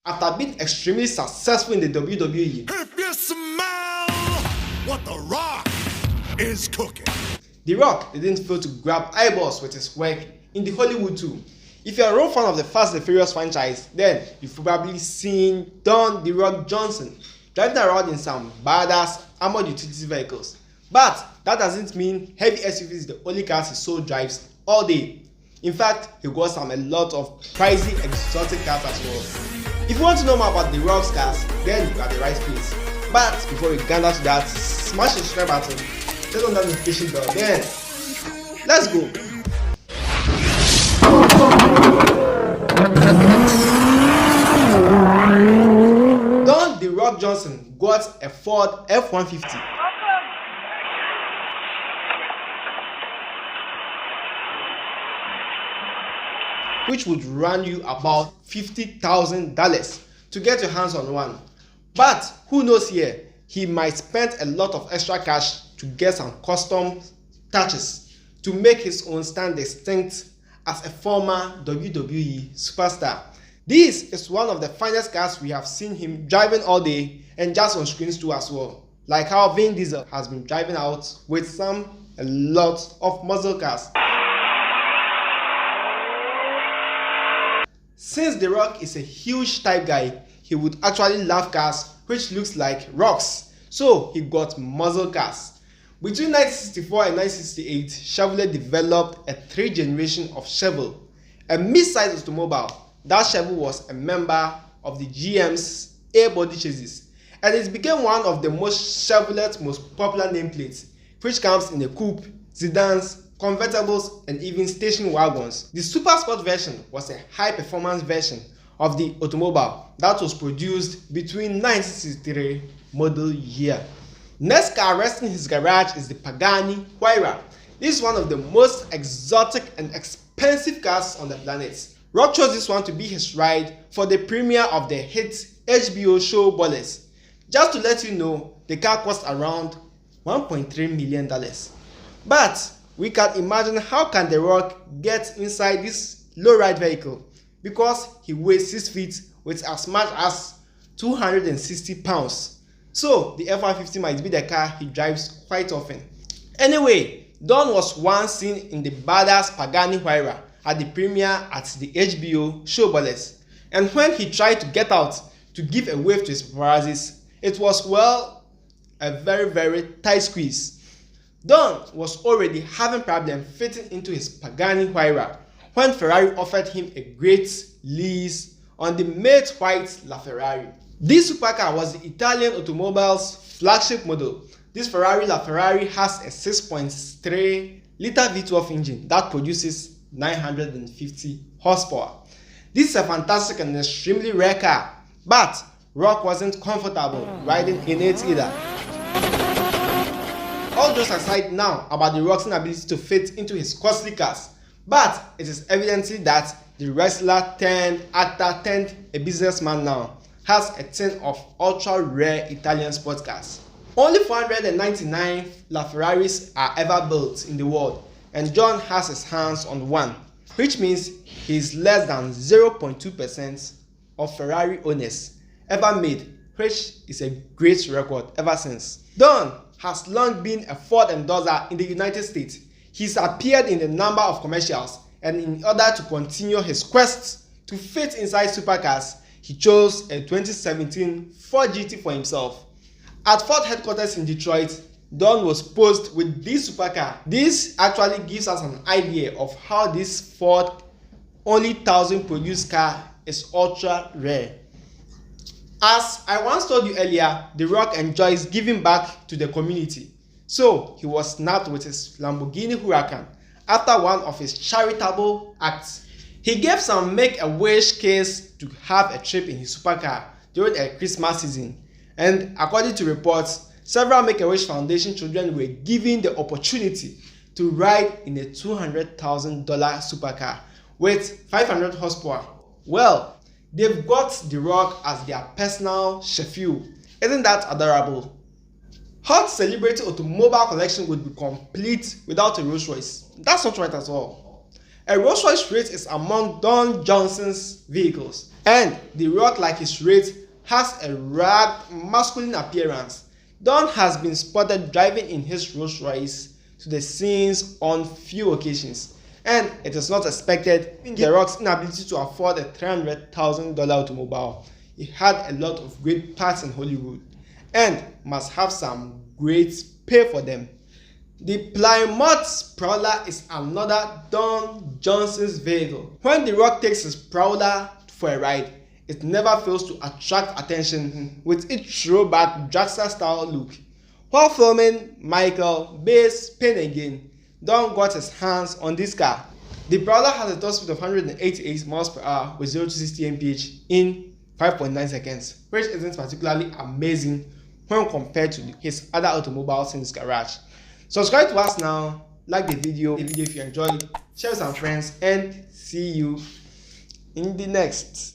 after being extremely successful in the WWE. If you smell what The Rock is cooking. The Rock didn't fail to grab eyeballs with his work in the Hollywood too. If you're a real fan of the Fast and Furious franchise, then you've probably seen Don The Rock Johnson driving around in some badass armored utility vehicles. But that doesn't mean heavy SUVs is the only cars he so drives all day. In fact, he got a lot of pricey exotic cars as well. If you want to know more about The Rock's cars, then you are at the right place. But before we get into that, smash the subscribe button, turn on that notification bell, then let's go. Don The Rock Johnson got a Ford F-150. Which would run you about $50,000 to get your hands on one. But who knows here, he might spend a lot of extra cash to get some custom touches to make his own stand distinct as a former WWE superstar. This is one of the finest cars we have seen him driving all day and just on screens too as well. Like how Vin Diesel has been driving out with a lot of muscle cars. Since The Rock is a huge type guy, he would actually love cars which looks like rocks, so he got muscle cars. Between 1964 and 1968, Chevrolet developed a 3rd generation of Chevelle, a mid-sized automobile. That Chevelle was a member of the GM's A-body chassis, and it became one of the Chevrolet's most popular nameplates, which comes in a coupe, sedans, convertibles, and even station wagons. The Super Sport version was a high-performance version of the automobile that was produced between 1963 model year. Next car resting in his garage is the Pagani Huayra. This is one of the most exotic and expensive cars on the planet. Rock chose this one to be his ride for the premiere of the hit HBO show Ballers. Just to let you know, the car cost around $1.3 million. But we can imagine how can The Rock get inside this low-ride vehicle, because he weighs 6 feet with as much as 260 pounds. So the F-150 might be the car he drives quite often. Anyway, Don was once seen in the badass Pagani Huayra at the premiere at the HBO show Ballers. And when he tried to get out to give a wave to his paparazzis, it was, well, a very tight squeeze. Don was already having problems fitting into his Pagani Huayra when Ferrari offered him a great lease on the matte white LaFerrari. This supercar was the Italian automobile's flagship model. This Ferrari LaFerrari has a 6.3-liter V12 engine that produces 950 horsepower. This is a fantastic and extremely rare car, but Rock wasn't comfortable riding in it either. All jokes aside now about The Rock's inability to fit into his costly cars, but it is evidently that the wrestler turned actor turned a businessman now has a ton of ultra rare Italian sports cars. Only 499 LaFerraris are ever built in the world, and John has his hands on one, which means he is less than 0.2% of Ferrari owners ever made, which is a great record ever since. Don has long been a Ford endorser in the United States. He's appeared in a number of commercials, and in order to continue his quest to fit inside supercars, he chose a 2017 Ford GT for himself. At Ford headquarters in Detroit, Don was posed with this supercar. This actually gives us an idea of how this Ford only 1,000 produced car is ultra rare. As I once told you earlier, The Rock enjoys giving back to the community. So he was snapped with his Lamborghini Huracan after one of his charitable acts. He gave some Make-A-Wish kids to have a trip in his supercar during a Christmas season. And according to reports, several Make-A-Wish Foundation children were given the opportunity to ride in a $200,000 supercar with 500 horsepower. Well, they've got The Rock as their personal chauffeur. Isn't that adorable? Hot celebrity automobile collection would be complete without a Rolls Royce. That's not right at all. A Rolls Royce Wraith is among Don Johnson's vehicles. And The Rock, like his Wraith, has a rugged, masculine appearance. Don has been spotted driving in his Rolls Royce to the scenes on few occasions, and it is not expected in The Rock's inability to afford a $300,000 automobile. He had a lot of great parts in Hollywood and must have some great pay for them. The Plymouth Prowler is another Don Johnson's vehicle. When The Rock takes his Prowler for a ride, it never fails to attract attention with its throwback dragster style look. While filming Michael Bay's Pain Again, Don got his hands on this car. The Prowler has a top speed of 188 miles per hour with 0 to 60 mph in 5.9 seconds, which isn't particularly amazing when compared to his other automobiles in his garage. Subscribe to us now, like the video if you enjoyed, share with some friends, and see you in the next.